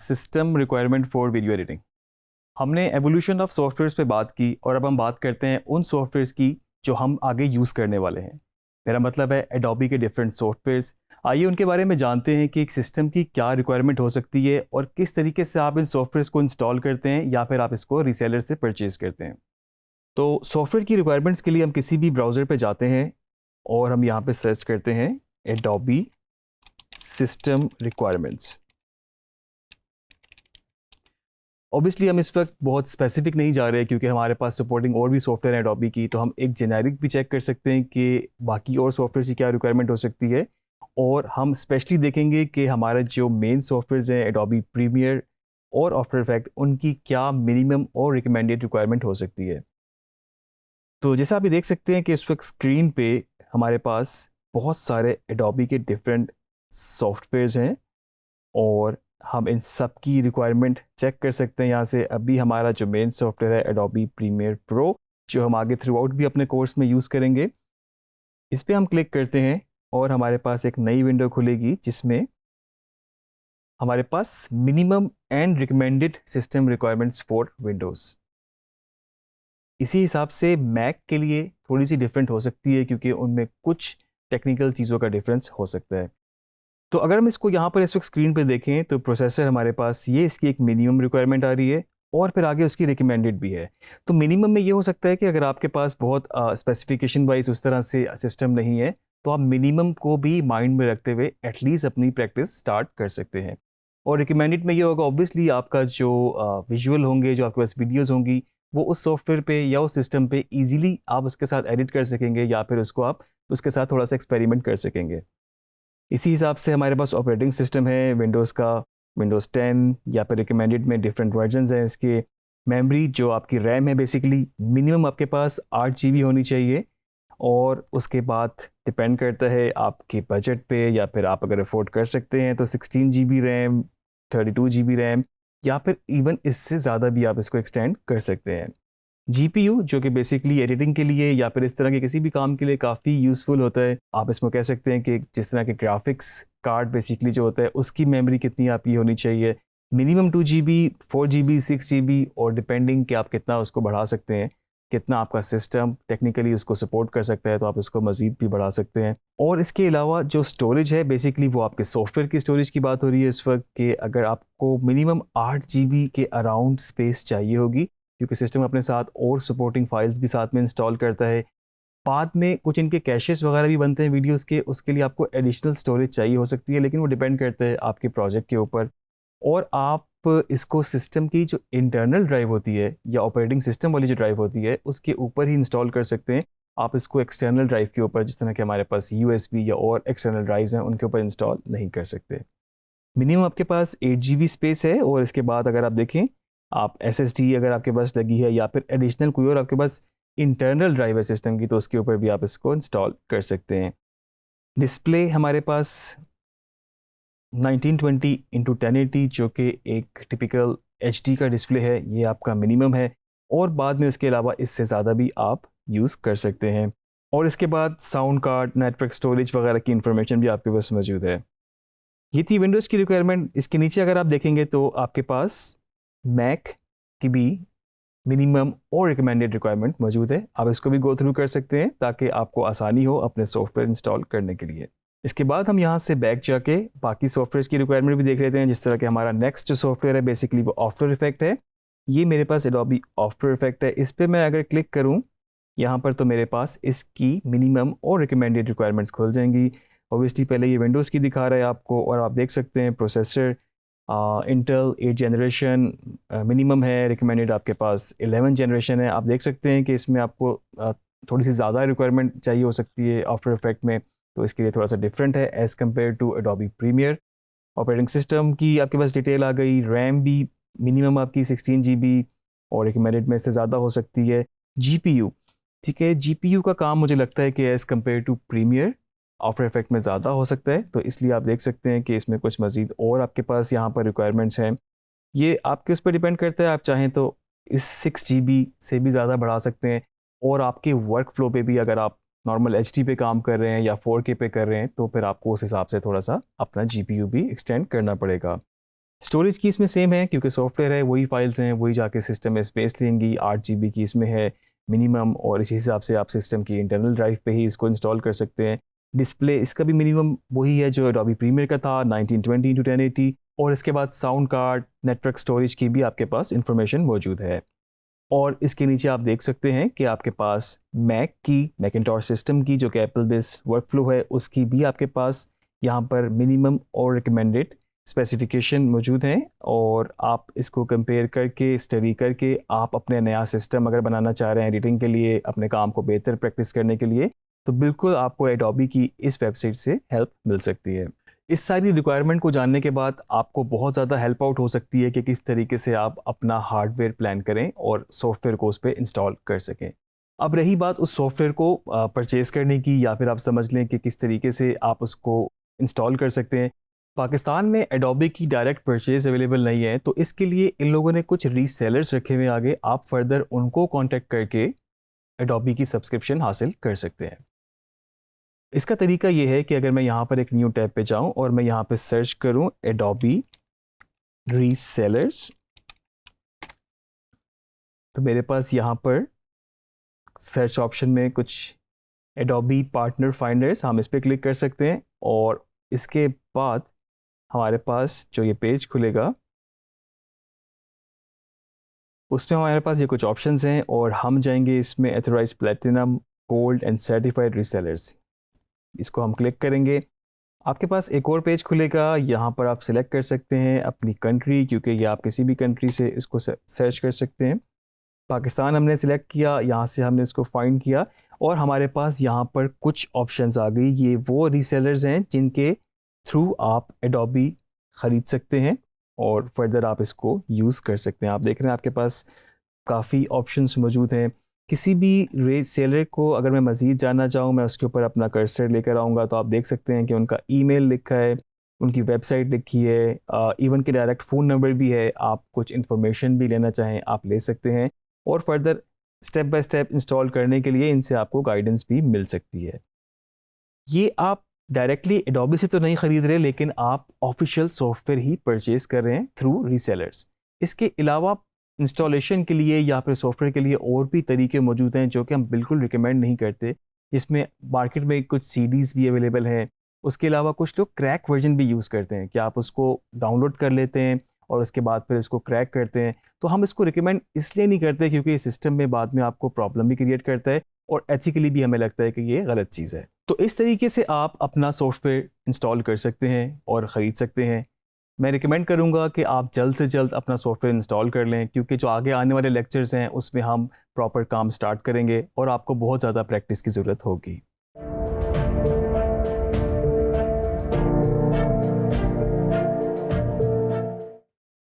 System requirement for video editing. हमने evolution of softwares पे बात की और अब हम बात करते हैं उन सॉफ्टवेयर्स की जो हम आगे यूज़ करने वाले हैं। मेरा मतलब है एडोबी के डिफरेंट सॉफ्टवेयर्स। आइए उनके बारे में जानते हैं कि एक सिस्टम की क्या रिक्वायरमेंट हो सकती है और किस तरीके से आप इन सॉफ्टवेयर्स को इंस्टॉल करते हैं या फिर आप इसको रीसेलर से परचेज़ करते हैं। तो सॉफ्टवेयर की रिक्वायरमेंट्स के लिए हम किसी भी ब्राउज़र पे जाते हैं और हम यहाँ पे सर्च करते हैं एडोबी सिस्टम रिक्वायरमेंट्स। ऑब्वियसली हम इस वक्त बहुत स्पेसिफिक नहीं जा रहे क्योंकि हमारे पास सपोर्टिंग और भी सॉफ्टवेयर है एडोबी की, तो हम एक जेनेरिक भी चेक कर सकते हैं कि बाकी और सॉफ्टवेयर की क्या रिक्वायरमेंट हो सकती है। और हम स्पेशली देखेंगे कि हमारे जो मेन सॉफ्टवेयर्स हैं एडोबी प्रीमियर और आफ्टर इफेक्ट, उनकी क्या मिनिमम और रिकमेंडेड रिक्वायरमेंट हो सकती है। तो जैसे आप ये देख सकते हैं कि इस वक्त स्क्रीन पे हमारे पास बहुत सारे एडोबी के डिफरेंट सॉफ्टवेयर्स हैं और हम इन सब की रिक्वायरमेंट चेक कर सकते हैं यहाँ से। अभी हमारा जो मेन सॉफ्टवेयर है एडोबी प्रीमियर प्रो, जो हम आगे थ्रू आउट भी अपने कोर्स में यूज़ करेंगे, इस पर हम क्लिक करते हैं और हमारे पास एक नई विंडो खुलेगी जिसमें हमारे पास minimum and recommended system requirements for Windows. इसी हिसाब से मैक के लिए थोड़ी सी डिफरेंट हो सकती है क्योंकि उनमें कुछ टेक्निकल चीज़ों का डिफरेंस हो सकता है। तो अगर हम इसको यहाँ पर इस वक्त स्क्रीन पे देखें तो प्रोसेसर हमारे पास ये इसकी एक मिनिमम रिक्वायरमेंट आ रही है और फिर आगे उसकी रिकमेंडेड भी है। तो मिनिमम में ये हो सकता है कि अगर आपके पास बहुत स्पेसिफिकेशन वाइज उस तरह से सिस्टम नहीं है तो आप मिनिमम को भी माइंड में रखते हुए एटलीस्ट अपनी प्रैक्टिस स्टार्ट कर सकते हैं। और रिकमेंडेड में ये होगा ऑब्वियसली आपका जो विजुअल होंगे, जो आपके पास वीडियोज़ होंगी, वो उस सॉफ्टवेयर पे या उस सिस्टम पे ईजिली आप उसके साथ एडिट कर सकेंगे या फिर उसको आप उसके साथ थोड़ा सा एक्सपेरिमेंट कर सकेंगे। इसी हिसाब से हमारे पास ऑपरेटिंग सिस्टम है विंडोज़ का, विंडोज़ 10 या फिर रिकमेंडेड में डिफरेंट वर्जन्स हैं इसके। मेमोरी जो आपकी रैम है बेसिकली मिनिमम आपके पास 8 GB होनी चाहिए और उसके बाद डिपेंड करता है आपके बजट पे, या फिर आप अगर अफोर्ड कर सकते हैं तो 16 GB रैम, 32 GB रैम, या फिर इवन इससे ज़्यादा भी आप इसको एक्सटेंड कर सकते हैं। जीपीयू जो कि बेसिकली एडिटिंग के लिए या फिर इस तरह के किसी भी काम के लिए काफ़ी यूज़फुल होता है। आप इसमें कह सकते हैं कि जिस तरह के ग्राफिक्स कार्ड बेसिकली जो होता है उसकी मेमोरी कितनी आपकी होनी चाहिए, मिनिमम 2 GB, 4 GB, 6 GB, और डिपेंडिंग कि आप कितना उसको बढ़ा सकते हैं, कितना आपका सिस्टम टेक्निकली उसको सपोर्ट कर सकता है तो आप इसको मज़ीद भी बढ़ा सकते हैं। और इसके अलावा जो स्टोरेज है बेसिकली वो आपके सॉफ्टवेयर की स्टोरेज की बात हो रही है इस वक्त, कि अगर आपको मिनिमम 8 GB के अराउंड स्पेस चाहिए होगी क्योंकि सिस्टम अपने साथ और सपोर्टिंग फाइल्स भी साथ में इंस्टॉल करता है। बाद में कुछ इनके कैशेस वगैरह भी बनते हैं वीडियोस के, उसके लिए आपको एडिशनल स्टोरेज चाहिए हो सकती है, लेकिन वो डिपेंड करता है आपके प्रोजेक्ट के ऊपर। और आप इसको सिस्टम की जो इंटरनल ड्राइव होती है या ऑपरेटिंग सिस्टम वाली जो ड्राइव होती है उसके ऊपर ही इंस्टॉल कर सकते हैं। आप इसको एक्सटर्नल ड्राइव के ऊपर, जिस तरह के हमारे पास USB या और एक्सटर्नल ड्राइव्स हैं, उनके ऊपर इंस्टॉल नहीं कर सकते। मिनिमम आपके पास 8 GB स्पेस है और इसके बाद अगर आप देखें, आप SSD अगर आपके पास लगी है या फिर एडिशनल कोई और आपके पास इंटरनल ड्राइव है सिस्टम की, तो उसके ऊपर भी आप इसको इंस्टॉल कर सकते हैं। डिस्प्ले हमारे पास 1920x1080 जो कि एक टिपिकल HD का डिस्प्ले है, ये आपका मिनिमम है। और बाद में उसके अलावा इससे ज़्यादा भी आप यूज़ कर सकते हैं। और इसके बाद साउंड कार्ड, नेटवर्क स्टोरेज वगैरह की इंफॉर्मेशन भी आपके पास मौजूद है। ये थी विंडोज़ की रिक्वायरमेंट। इसके नीचे अगर आप देखेंगे तो आपके पास मैक की भी मिनिमम और रिकमेंडेड रिक्वायरमेंट मौजूद है। आप इसको भी गो थ्रू कर सकते हैं ताकि आपको आसानी हो अपने सॉफ्टवेयर इंस्टॉल करने के लिए। इसके बाद हम यहाँ से बैक जाके बाकी सॉफ्टवेयर की रिक्वायरमेंट भी देख लेते हैं। जिस तरह के हमारा नेक्स्ट जो सॉफ्टवेयर है बेसिकली वो आफ्टर इफेक्ट है। ये मेरे पास एडोबी आफ्टर इफेक्ट है। इस पर मैं अगर क्लिक करूँ यहाँ पर तो मेरे पास इसकी मिनिमम और रिकमेंडेड रिक्वायरमेंट्स खुल जाएंगी। ऑब्वियसली पहले ये विंडोज़ की दिखा रहा है आपको और आप देख सकते हैं प्रोसेसर इंटेल 8 जनरेशन मिनिमम है, रिकमेंडेड आपके पास 11 जनरेशन है। आप देख सकते हैं कि इसमें आपको थोड़ी सी ज़्यादा रिक्वायरमेंट चाहिए हो सकती है आफ्टर इफेक्ट में, तो इसके लिए थोड़ा सा डिफरेंट है as compare to Adobe Premiere. Operating system की आपके पास डिटेल आ गई। रैम भी मिनिमम आपकी 16 GB और रिकमेंडेड में से ज़्यादा हो सकती है। GPU, ठीक है, GPU का काम मुझे लगता है कि as compare to Premiere After Effect में ज़्यादा हो सकता है, तो इसलिए आप देख सकते हैं कि इसमें कुछ मज़ीद और आपके पास यहाँ पर रिक्वायरमेंट्स हैं। ये आपके उस पर डिपेंड करता है, आप चाहें तो इस 6 GB से भी ज़्यादा बढ़ा सकते हैं। और आपके वर्क फ्लो पे भी, अगर आप नॉर्मल HD पे काम कर रहे हैं या 4K पे कर रहे हैं तो फिर आपको उस हिसाब से थोड़ा सा अपना GPU भी एक्सटेंड करना पड़ेगा। स्टोरेज की इसमें सेम है, क्योंकि सॉफ्टवेयर है, वही फाइल्स हैं, वही जाके सिस्टम में स्पेस लेंगी। 8 GB की इसमें है मिनिमम, और इसी हिसाब से आप सिस्टम की इंटरनल ड्राइव पे ही इसको इंस्टॉल कर सकते हैं। डिस्प्ले इसका भी मिनिमम वही है जो एडोबी प्रीमियर का था, 1920x1080। और इसके बाद साउंड कार्ड, नेटवर्क स्टोरेज की भी आपके पास इंफॉर्मेशन मौजूद है। और इसके नीचे आप देख सकते हैं कि आपके पास मैकिंटॉश सिस्टम की जो कि एप्पल बेस्ड वर्कफ्लो है, उसकी भी आपके पास यहाँ पर मिनिमम और रिकमेंडेड स्पेसिफिकेशन मौजूद हैं। और आप इसको कंपेयर करके, स्टडी करके, आप अपने नया सिस्टम अगर बनाना चाह रहे हैं एडिटिंग के लिए, अपने काम को बेहतर प्रैक्टिस करने के लिए, तो बिल्कुल आपको एडोबी की इस वेबसाइट से हेल्प मिल सकती है। इस सारी रिक्वायरमेंट को जानने के बाद आपको बहुत ज़्यादा हेल्प आउट हो सकती है कि किस तरीके से आप अपना हार्डवेयर प्लान करें और सॉफ्टवेयर को उस पर इंस्टॉल कर सकें। अब रही बात उस सॉफ्टवेयर को परचेज़ करने की, या फिर आप समझ लें कि किस तरीके से आप उसको इंस्टॉल कर सकते हैं। पाकिस्तान में एडोबी की डायरेक्ट परचेज़ अवेलेबल नहीं है, तो इसके लिए इन लोगों ने कुछ रीसेलर्स रखे हुए आगे, आप फर्दर उनको कॉन्टेक्ट करके एडोबी की सब्सक्रिप्शन हासिल कर सकते हैं। इसका तरीका ये है कि अगर मैं यहाँ पर एक न्यू टैब पे जाऊँ और मैं यहाँ पे सर्च करूँ एडोबी रीसेलर्स, तो मेरे पास यहाँ पर सर्च ऑप्शन में कुछ एडोबी पार्टनर फाइंडर्स, हम इस पर क्लिक कर सकते हैं। और इसके बाद हमारे पास जो ये पेज खुलेगा, उसमें हमारे पास ये कुछ ऑप्शंस हैं, और हम जाएंगे इसमें authorise platinum, gold and certified resellers, इसको हम क्लिक करेंगे। आपके पास एक और पेज खुलेगा, यहाँ पर आप सिलेक्ट कर सकते हैं अपनी कंट्री, क्योंकि ये आप किसी भी कंट्री से इसको सर्च कर सकते हैं। पाकिस्तान हमने सिलेक्ट किया, यहाँ से हमने इसको फाइंड किया, और हमारे पास यहाँ पर कुछ ऑप्शंस आ गई। ये वो रीसेलर्स हैं जिनके थ्रू आप एडोबी ख़रीद सकते हैं और फर्दर आप इसको यूज़ कर सकते हैं। आप देख रहे हैं आपके पास काफ़ी ऑप्शंस मौजूद हैं। किसी भी रीसेलर को अगर मैं मज़ीद जानना चाहूँ, मैं उसके ऊपर अपना कर्सर लेकर आऊँगा, तो आप देख सकते हैं कि उनका ईमेल लिखा है, उनकी वेबसाइट लिखी है, इवन के डायरेक्ट फ़ोन नंबर भी है। आप कुछ इन्फॉर्मेशन भी लेना चाहें आप ले सकते हैं, और further step by step install करने के लिए इनसे आपको गाइडेंस भी मिल सकती है। ये आप डायरेक्टली एडोबी से तो नहीं ख़रीद रहे, लेकिन आप ऑफिशियल सॉफ्टवेयर ही परचेज़ कर रहे हैं थ्रू रीसेलर्स। इसके अलावा इंस्टॉलेशन के लिए या फिर सॉफ्टवेयर के लिए और भी तरीके मौजूद हैं जो कि हम बिल्कुल रिकमेंड नहीं करते। इसमें मार्केट में कुछ सीडीज़ भी अवेलेबल हैं। उसके अलावा कुछ लोग क्रैक वर्जन भी यूज़ करते हैं कि आप उसको डाउनलोड कर लेते हैं और उसके बाद फिर इसको क्रैक करते हैं। तो हम इसको रिकमेंड इसलिए नहीं करते क्योंकि इस सिस्टम में बाद में आपको प्रॉब्लम भी क्रिएट करता है, और एथिकली भी हमें लगता है कि ये गलत चीज़ है। तो इस तरीके से आप अपना सॉफ्टवेयर इंस्टॉल कर सकते हैं और ख़रीद सकते हैं। मैं रिकमेंड करूंगा कि आप जल्द से जल्द अपना सॉफ्टवेयर इंस्टॉल कर लें, क्योंकि जो आगे आने वाले लेक्चर्स हैं उसमें हम प्रॉपर काम स्टार्ट करेंगे और आपको बहुत ज़्यादा प्रैक्टिस की ज़रूरत होगी।